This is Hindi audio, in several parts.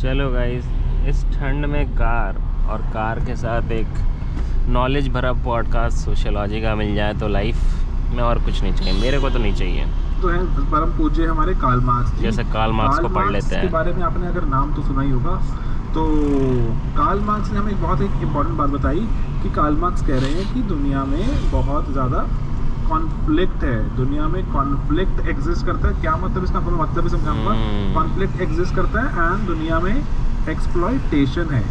चलो गाइस, इस ठंड में कार और कार के साथ एक नॉलेज भरा पॉडकास्ट सोशियोलॉजी का मिल जाए तो लाइफ में और कुछ नहीं चाहिए। मेरे को तो नहीं चाहिए। तो है परम पूज्य हमारे कार्ल मार्क्स। जैसे कार्ल मार्क्स को पढ़ लेते हैं। के बारे में आपने अगर नाम तो सुना ही होगा। तो कार्ल मार्क्स ने हमें एक इम्पॉर्टेंट बात बताई कि कार्ल मार्क्स कह रहे हैं कि दुनिया में बहुत ज़्यादा कॉन्फ्लिक्ट है। दुनिया में कॉन्फ्लिक्ट एग्जिस्ट करता है। क्या मतलब इसका मतलब भी समझाऊंगा। कॉन्फ्लिक्ट एग्जिस्ट करता है एंड दुनिया में एक्सप्लॉयटेशन है।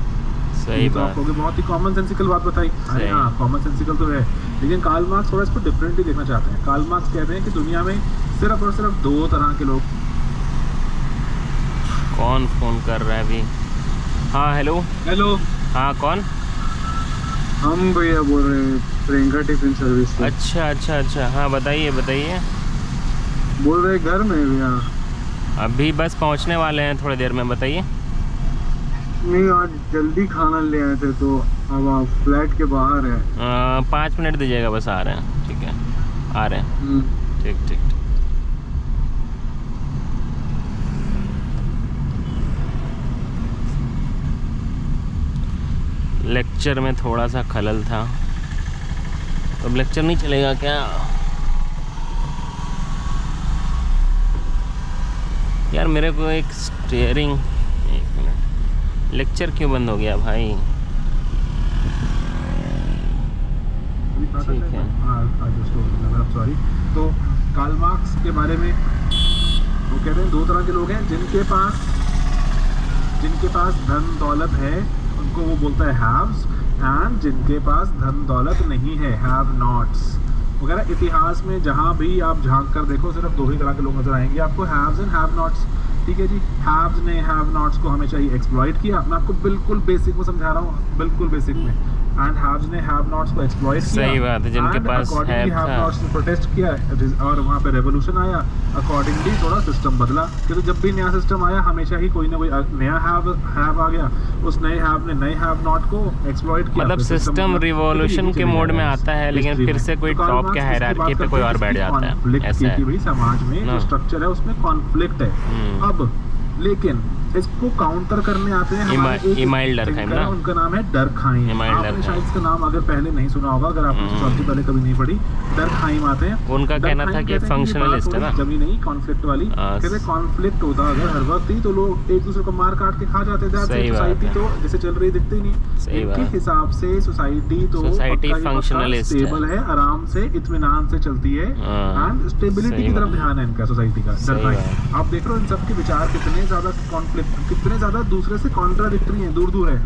सही तो बात। आपको बहुत ही कॉमन सेंसिकल बात बताई। अरे हाँ, कॉमन सेंसिकल तो है, लेकिन कार्ल मार्क्स थोड़ा इसको डिफरेंटली देखना चाहते हैं। कार्ल मार्क्स कहते हैं कि दुनिया में सिर्फ और सिर्फ दो तरह के लोग। कौन फोन कर रहा है अभी? हाँ हेलो। हेलो, हाँ कौन? हम भैया बोल रहे हैं प्रियंका टिफिन सर्विस से। अच्छा, हाँ बताइए। बोल रहे घर में भैया। अभी बस पहुंचने वाले हैं, थोड़ी देर में। बताइए। नहीं, आज जल्दी खाना ले आए थे तो अब आप फ्लैट के बाहर है। 5 मिनट दीजिएगा, बस आ रहे हैं। ठीक है, आ रहे हैं। ठीक। लेक्चर में थोड़ा सा खलल था, तो अब लेक्चर नहीं चलेगा क्या? यार मेरे को एक स्टीयरिंग, 1 मिनट, लेक्चर क्यों बंद हो गया भाई? ठीक है। सॉरी। तो कार्ल मार्क्स के बारे में वो कहते हैं दो तरह के लोग हैं। जिनके पास धन दौलत है उनको वो बोलता है हैव्स, एंड जिनके पास धन दौलत नहीं है, हैव नॉट्स वगैरह। इतिहास में जहाँ भी आप झांक कर देखो सिर्फ दो ही तरह के लोग नजर आएंगे आपको, हैव्स एंड हैव नॉट्स। ठीक है जी। हैव्स ने हैव नॉट्स को हमेशा ही एक्सप्लॉइट किया। मैं आपको बिल्कुल बेसिक में समझा रहा हूँ, बिल्कुल बेसिक में। एंड हैव्स ने हैव नॉट्स को एक्सप्लॉइट किया। सही बात है। जिनके पास है नॉट्स ने प्रोटेस्ट किया और वहाँ पे रेवोल्यूशन आया। अकॉर्डिंगली थोड़ा सिस्टम बदला, क्योंकि जब भी नया सिस्टम आया हमेशा ही कोई ना कोई नया हैव आ गया। उस नए हैव ने नए हैव नॉट को एक्सप्लॉइट किया। मतलब सिस्टम रिवॉल्यूशन के मोड में आता है, लेकिन फिर से कोई टॉप के हायरार्की पे कोई और बैठ जाता है। ऐसा है भाई, समाज में जो स्ट्रक्चर है उसमें कॉन्फ्लिक्ट है। अब लेकिन इसको काउंटर करने आते हैं इमाइल डर्कहाइम ना, उनका नाम है डर्कहाइम। आपने शायद इसका नाम अगर पहले नहीं सुना होगा, अगर आपने सोसाइटी पहले कभी नहीं पढ़ी। डर्कहाइम आते हैं। उनका कहना था कि फंक्शनलिस्ट है ना, जमी नहीं कॉन्फ्लिक्ट वाली। कहते कॉन्फ्लिक्ट होता अगर हर वक्त ही तो लोग एक दूसरे को मार काट के खा जाते थे। सोसाइटी तो जैसे चल रही दिखती नहीं। इनके हिसाब से सोसाइटी फंक्शनलिस्ट स्टेबल है, आराम से इत्मीनान से चलती है एंड स्टेबिलिटी की तरफ ध्यान है इनका सोसाइटी का। डर्कहाइम आप देख रहे हो इन सबके विचार कितने ज्यादा कॉन्फ्लिक्ट, कितने ज्यादा दूसरे से कॉन्ट्राडिक्टरी हैं, दूर है।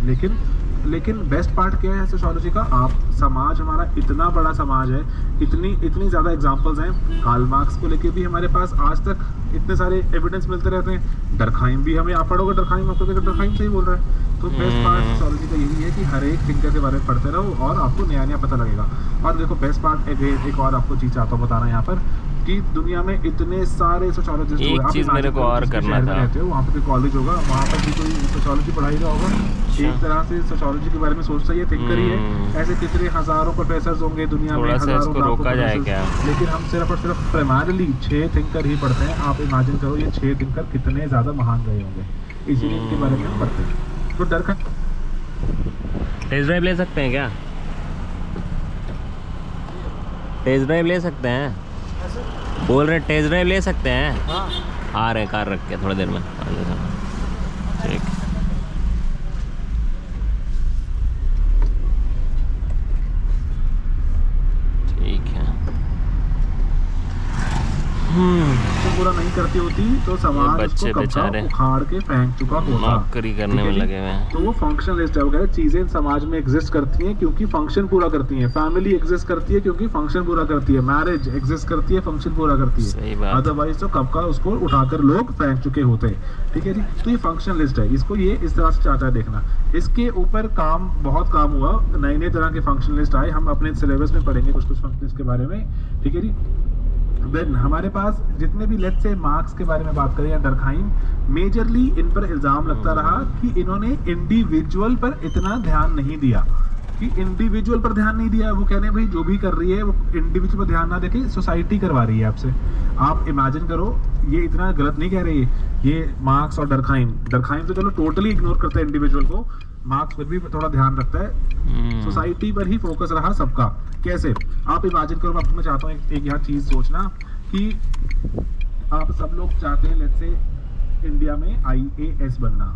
लेकिन बेस्ट पार्ट क्या है सोशियोलॉजी का? आप समाज, हमारा इतना बड़ा समाज है, इतनी ज्यादा एग्जांपल्स हैं। कार्ल मार्क्स को लेके भी हमारे पास आज तक इतने सारे एविडेंस मिलते रहते हैं। डर्कहाइम भी, हमें आप पढ़ोगे डर्कहाइम, आपको देखो डर्कहाइम सही बोल रहा है। तो बेस्ट पार्ट सोशियोलॉजी का यही है कि हर एक थिंकर के बारे में पढ़ते रहो और आपको नया पता लगेगा। और देखो बेस्ट पार्ट एक और आपको चीज चाहता हूँ बताना यहाँ पर, कि दुनिया में इतने सारे सोशियोलॉजिस्ट एक चीज मेरे को और करना था। वहाँ पे कॉलेज होगा, वहाँ पर भी कोई सोशियोलॉजी पढ़ाई रहा होगा। एक तरह से सोशियोलॉजी के बारे में सोचता ही है, थिंकर ही है। ऐसे कितने हजारों प्रोफेसर होंगे दुनिया में, हजारों रोका जाए क्या? लेकिन हम सिर्फ और सिर्फ प्राइमरीली 6 थिंकर ही पढ़ते हैं। आप इमेजिन करो ये 6 थिंकर कितने ज्यादा महान रहे होंगे, इसीलिए इनके बारे में हम पढ़ते हैं। तो डर का टेस्ट ड्राइव ले सकते हैं क्या? टेस्ट ड्राइव ले सकते हैं? बोल रहे टेस्ट ड्राइव ले सकते हैं? हाँ। आ रहे कार रख के थोड़ी देर में। ठीक। ठीक है। तो पूरा नहीं करती होती तो समाज बच्चे उसको बेचारे उखाड़ के फेंक चुका होता। नौकरी करने में लगे हुए हैं। तो वो फंक्शनलिस्ट है। वगैरह चीजें समाज में एग्जिस्ट करती हैं क्योंकि फंक्शन पूरा करती हैं। फैमिली एग्जिस्ट करती है क्योंकि फंक्शन पूरा करती है। मैरिज एग्जिस्ट करती है, फंक्शन पूरा करती है। अदरवाइज तो कब का उसको उठाकर लोग फेंक चुके होते हैं। ठीक है जी। तो ये फंक्शनलिस्ट है, इसको ये इस तरह से चाहता है देखना। इसके ऊपर बहुत काम हुआ, नए तरह के फंक्शनलिस्ट आए। हम अपने सिलेबस में पढ़ेंगे कुछ फंक्शनलिस्ट के बारे में। ठीक है जी। देन हमारे पास जितने भी लेट्स से मार्क्स के बारे में बात करें या डर्कहाइम, मेजरली इन पर इल्जाम लगता रहा कि इन्होंने इंडिविजुअल पर इतना ध्यान नहीं दिया। कि इंडिविजुअल पर ध्यान नहीं दिया। वो कह रहे हैं भाई जो भी कर रही है वो इंडिविजुअल पर ध्यान ना देके सोसाइटी करवा रही है आपसे। आप इमेजिन करो, ये इतना गलत नहीं कह रही है ये मार्क्स और डरखाइम तो चलो टोटली इग्नोर करते हैं इंडिविजुअल को, मार्क्स पर भी थोड़ा ध्यान रखता है, सोसाइटी पर ही फोकस रहा सबका। कैसे आप इमेजिन करो, मैं चाहता हूँ एक यहाँ चीज सोचना कि आप सब लोग चाहते हैं लेट्स से इंडिया में IAS बनना।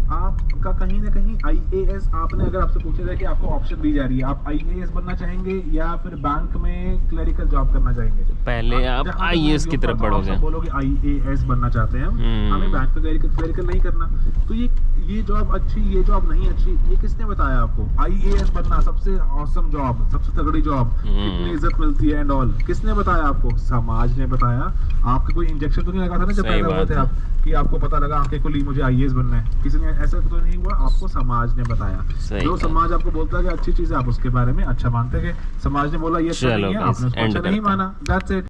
आपका कहीं ना कहीं IAS, आपने अगर आपसे पूछा जाए कि आपको ऑप्शन दी जा रही है, आप IAS बनना चाहेंगे या फिर बैंक में क्लरिकल जॉब करना चाहेंगे? पहले आप IAS की तरफ बढ़ोगे, बोलोगे IAS बनना चाहते हैं हमें बैंक में क्लरिकल नहीं करना। तो ये जॉब अच्छी, ये जॉब नहीं अच्छी, ये किसने बताया आपको? IAS बनना सबसे ऑसम जॉब, सबसे तगड़ी जॉब, कितनी इज्जत मिलती है एंड ऑल, किसने बताया आपको? समाज ने बताया। आपके कोई इंजेक्शन तो नहीं लगा था ना जब पैदा हुए थे आप, कि आपको पता लगा आंखें खुली मुझे IAS बनना है? किसी ने ऐसा तो नहीं हुआ, आपको समाज ने बताया। जो समाज आपको बोलता है कि अच्छी चीज है, आप उसके बारे में अच्छा मानते हैं। समाज ने बोला ये अच्छा नहीं है, आपने उसको अच्छा नहीं माना, दैट्स इट।